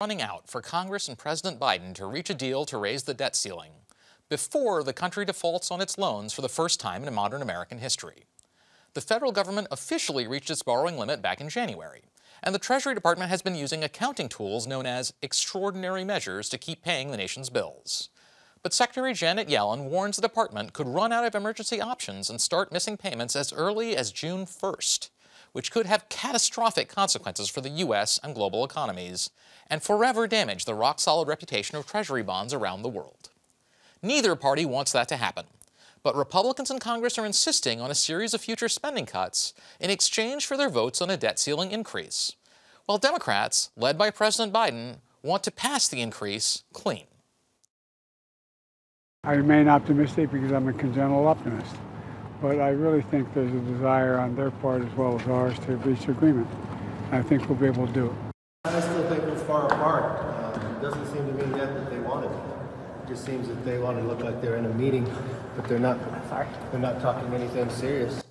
Running out for Congress and President Biden to reach a deal to raise the debt ceiling before the country defaults on its loans for the first time in modern American history. The federal government officially reached its borrowing limit back in January, and the Treasury Department has been using accounting tools known as extraordinary measures to keep paying the nation's bills. But Secretary Janet Yellen warns the department could run out of emergency options and start missing payments as early as June 1st, which could have catastrophic consequences for the U.S. and global economies, and forever damage the rock-solid reputation of Treasury bonds around the world. Neither party wants that to happen, but Republicans in Congress are insisting on a series of future spending cuts in exchange for their votes on a debt ceiling increase, while Democrats, led by President Biden, want to pass the increase clean. I remain optimistic because I'm a congenital optimist, but I really think there's a desire on their part as well as ours to reach agreement. I think we'll be able to do it. I still think we're far apart. It doesn't seem to me yet that they want it. It just seems that they want to look like they're in a meeting, but they're not. They're not talking anything serious.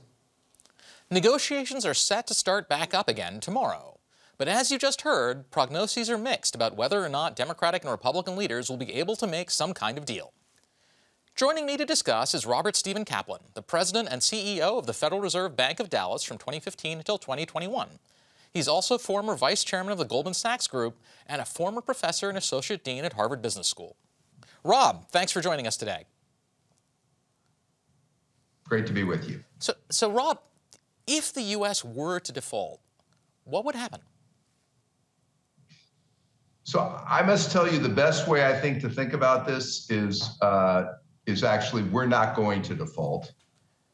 Negotiations are set to start back up again tomorrow. But as you just heard, prognoses are mixed about whether or not Democratic and Republican leaders will be able to make some kind of deal. Joining me to discuss is Robert Stephen Kaplan, the president and CEO of the Federal Reserve Bank of Dallas from 2015 until 2021. He's also former vice chairman of the Goldman Sachs Group and a former professor and associate dean at Harvard Business School. Rob, thanks for joining us today. Great to be with you. So Rob, if the U.S. were to default, what would happen? So I must tell you the best way I think to think about this is actually we're not going to default.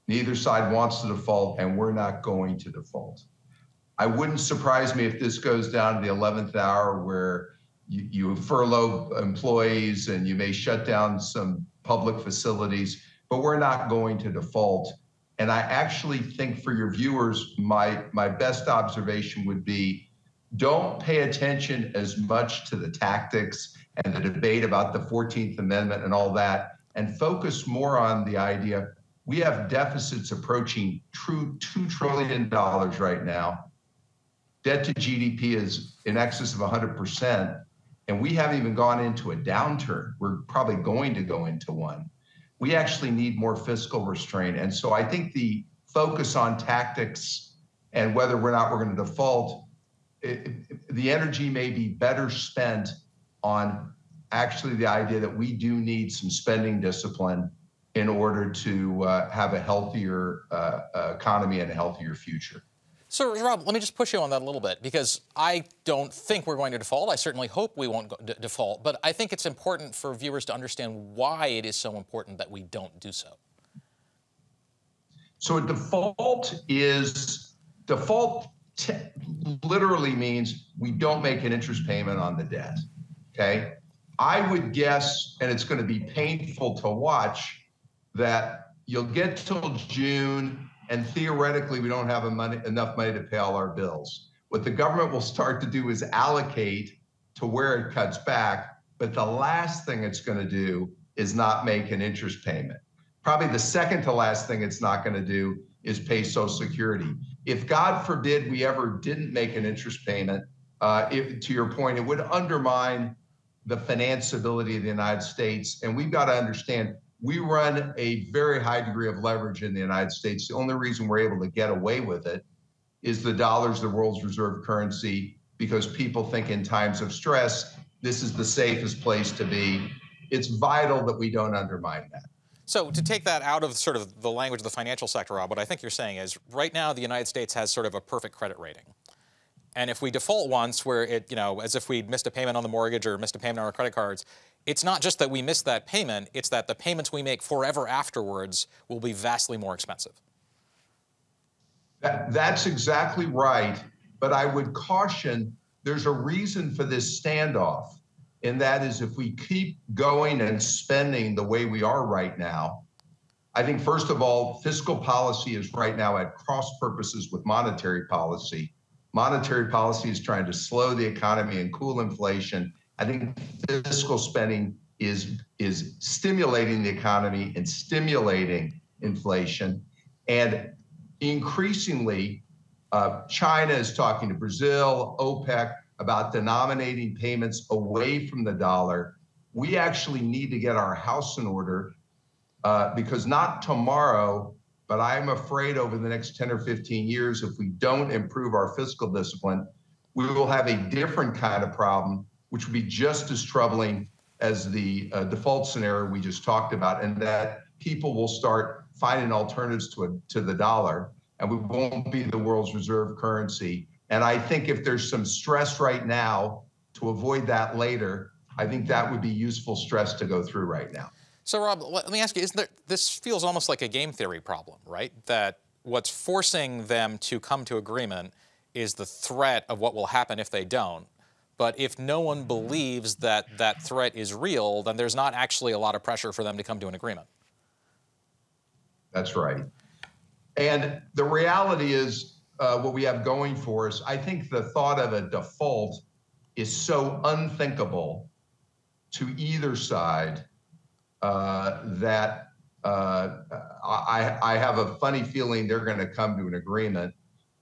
Neither side wants to default, and we're not going to default. I wouldn't surprise me if this goes down to the 11th hour where you furlough employees and you may shut down some public facilities, but we're not going to default. And I actually think for your viewers, my best observation would be don't pay attention as much to the tactics and the debate about the 14th Amendment and all that, and focus more on the idea we have deficits approaching $2 trillion right now. Debt to GDP is in excess of 100%, and we haven't even gone into a downturn. We're probably going to go into one. We actually need more fiscal restraint. And so I think the focus on tactics and whether or not we're going to default, the energy may be better spent on actually the idea that we do need some spending discipline in order to have a healthier economy and a healthier future. So, Rob, let me just push you on that a little bit, because I don't think we're going to default. I certainly hope we won't default, but I think it's important for viewers to understand why it is so important that we don't do so. So a default literally means we don't make an interest payment on the debt, okay? I would guess, and it's going to be painful to watch, that you'll get till June and theoretically we don't have enough money to pay all our bills. What the government will start to do is allocate to where it cuts back, but the last thing it's going to do is not make an interest payment. Probably the second to last thing it's not going to do is pay Social Security. If God forbid we ever didn't make an interest payment, to your point, it would undermine the financeability of the United States. And we've got to understand, we run a very high degree of leverage in the United States. The only reason we're able to get away with it is the dollar's the world's reserve currency, because people think in times of stress, this is the safest place to be. It's vital that we don't undermine that. So to take that out of sort of the language of the financial sector, Rob, what I think you're saying is right now the United States has sort of a perfect credit rating. And if we default once where it, as if we'd missed a payment on the mortgage or missed a payment on our credit cards, it's not just that we missed that payment, it's that the payments we make forever afterwards will be vastly more expensive. That's exactly right. But I would caution, there's a reason for this standoff. And that is if we keep going and spending the way we are right now, I think, first of all, fiscal policy is right now at cross purposes with monetary policy. Monetary policy is trying to slow the economy and cool inflation. I think fiscal spending is stimulating the economy and stimulating inflation. And increasingly, China is talking to Brazil, OPEC, about denominating payments away from the dollar. We actually need to get our house in order because not tomorrow, but I'm afraid over the next 10 or 15 years, if we don't improve our fiscal discipline, we will have a different kind of problem, which will be just as troubling as the default scenario we just talked about, and that people will start finding alternatives to the dollar, and we won't be the world's reserve currency. And I think if there's some stress right now to avoid that later, I think that would be useful stress to go through right now. So, Rob, let me ask you, this feels almost like a game theory problem, right? That what's forcing them to come to agreement is the threat of what will happen if they don't. But if no one believes that that threat is real, then there's not actually a lot of pressure for them to come to an agreement. That's right. And the reality is what we have going for us, I think the thought of a default is so unthinkable to either side that I have a funny feeling they're going to come to an agreement,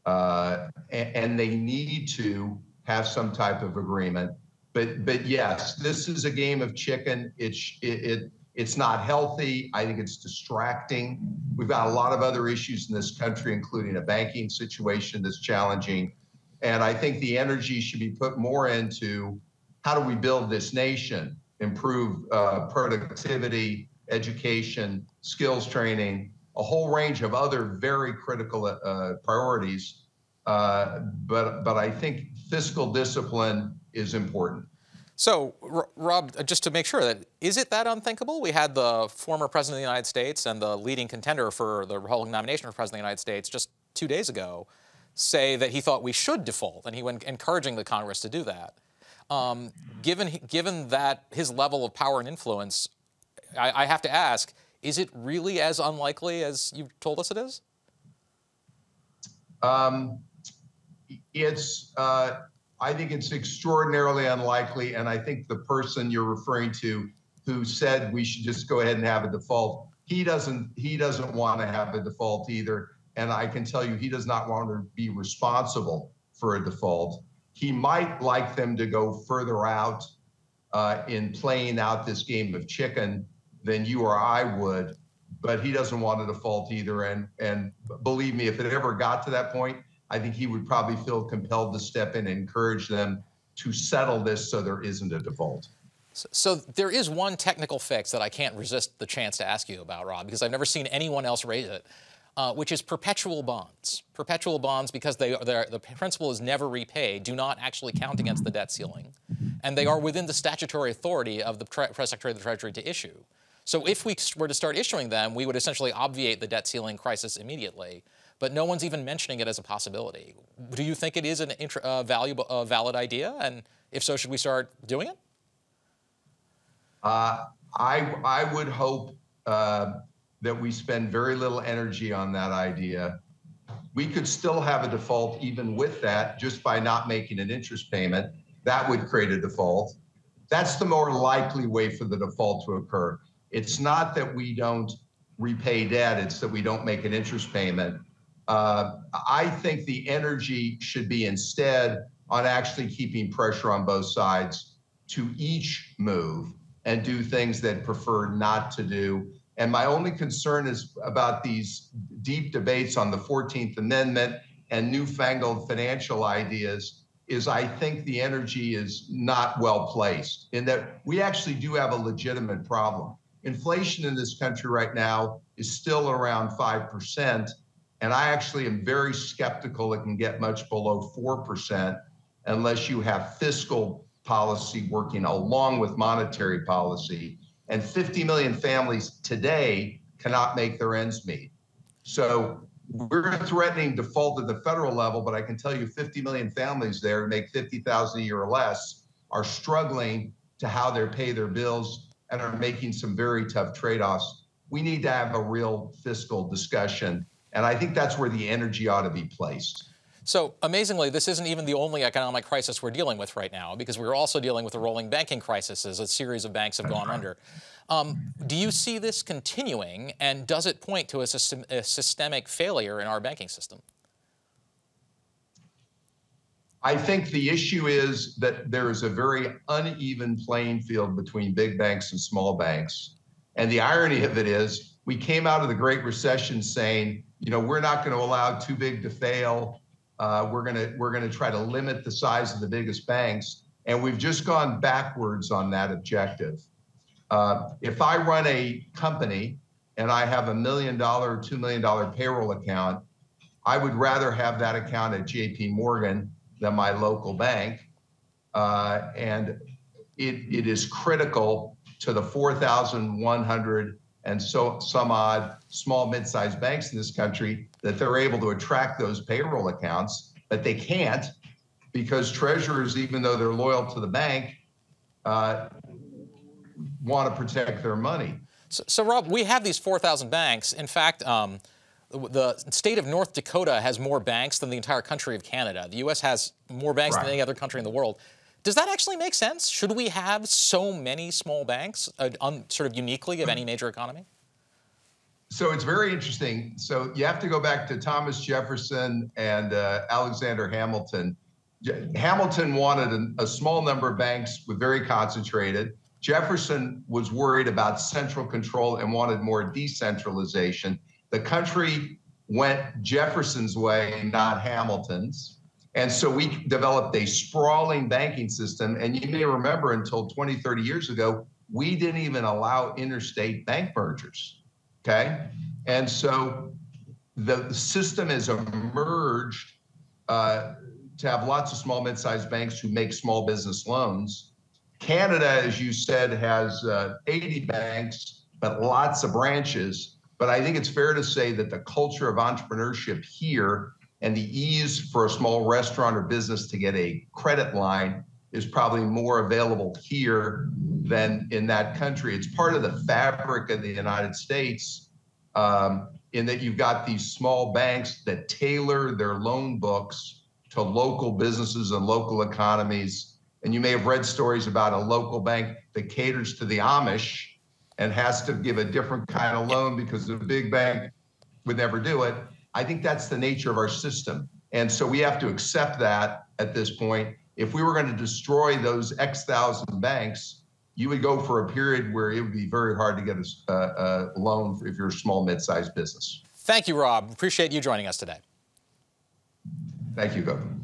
and they need to have some type of agreement. But yes, this is a game of chicken. It's not healthy. I think it's distracting. We've got a lot of other issues in this country, including a banking situation that's challenging. And I think the energy should be put more into how do we build this nation, improve productivity, education, skills training, a whole range of other very critical priorities. But I think fiscal discipline is important. So, Rob, just to make sure, that is it that unthinkable? We had the former president of the United States and the leading contender for the Republican nomination for president of the United States just 2 days ago say that he thought we should default, and he went encouraging the Congress to do that. Given that his level of power and influence, I have to ask, is it really as unlikely as you've told us it is? I think it's extraordinarily unlikely, and I think the person you're referring to who said we should just go ahead and have a default, he doesn't want to have a default either, and I can tell you he does not want to be responsible for a default. He might like them to go further out in playing out this game of chicken than you or I would, but he doesn't want a default either, and believe me, if it ever got to that point, I think he would probably feel compelled to step in and encourage them to settle this so there isn't a default. So there is one technical fix that I can't resist the chance to ask you about, Rob, because I've never seen anyone else raise it, which is perpetual bonds. Perpetual bonds, because the principal is never repaid, do not actually count against the debt ceiling, and they are within the statutory authority of the Press Secretary of the Treasury to issue. So if we were to start issuing them, we would essentially obviate the debt ceiling crisis immediately. But no one's even mentioning it as a possibility. Do you think it is a valid idea? And if so, should we start doing it? I would hope that we spend very little energy on that idea. We could still have a default even with that, just by not making an interest payment. That would create a default. That's the more likely way for the default to occur. It's not that we don't repay debt, it's that we don't make an interest payment. I think the energy should be instead on actually keeping pressure on both sides to each move and do things that prefer not to do. And my only concern is about these deep debates on the 14th Amendment and newfangled financial ideas is I think the energy is not well placed in that we actually do have a legitimate problem. Inflation in this country right now is still around 5%. And I actually am very skeptical it can get much below 4% unless you have fiscal policy working along with monetary policy. And 50 million families today cannot make their ends meet. So we're threatening default at the federal level, but I can tell you 50 million families there who make $50,000 a year or less are struggling to how they pay their bills and are making some very tough trade-offs. We need to have a real fiscal discussion. And I think that's where the energy ought to be placed. So amazingly, this isn't even the only economic crisis we're dealing with right now, because we're also dealing with a rolling banking crisis as a series of banks have gone under. Do you see this continuing, and does it point to a systemic failure in our banking system? I think the issue is that there is a very uneven playing field between big banks and small banks. And the irony of it is we came out of the Great Recession saying, you know, we're not going to allow too big to fail. We're going to try to limit the size of the biggest banks. And we've just gone backwards on that objective. If I run a company and I have $1 million or $2 million payroll account, I would rather have that account at JP Morgan than my local bank. And it is critical to the 4,100 and so some odd small mid-sized banks in this country that they're able to attract those payroll accounts, but they can't because treasurers, even though they're loyal to the bank, want to protect their money. So Rob, we have these 4,000 banks. In fact, the state of North Dakota has more banks than the entire country of Canada. The U.S. has more banks than any other country in the world. Does that actually make sense? Should we have so many small banks, sort of uniquely of any major economy? So it's very interesting. So you have to go back to Thomas Jefferson and Alexander Hamilton. Hamilton wanted a small number of banks with very concentrated. Jefferson was worried about central control and wanted more decentralization. The country went Jefferson's way, not Hamilton's. And so we developed a sprawling banking system. And you may remember until 20, 30 years ago, we didn't even allow interstate bank mergers, okay? And so the system has emerged to have lots of small, mid-sized banks who make small business loans. Canada, as you said, has 80 banks, but lots of branches. But I think it's fair to say that the culture of entrepreneurship here and the ease for a small restaurant or business to get a credit line is probably more available here than in that country. It's part of the fabric of the United States in that you've got these small banks that tailor their loan books to local businesses and local economies. And you may have read stories about a local bank that caters to the Amish and has to give a different kind of loan because the big bank would never do it. I think that's the nature of our system. And so we have to accept that at this point. If we were going to destroy those X thousand banks, you would go for a period where it would be very hard to get a loan if you're a small, mid-sized business. Thank you, Rob. Appreciate you joining us today. Thank you, Governor.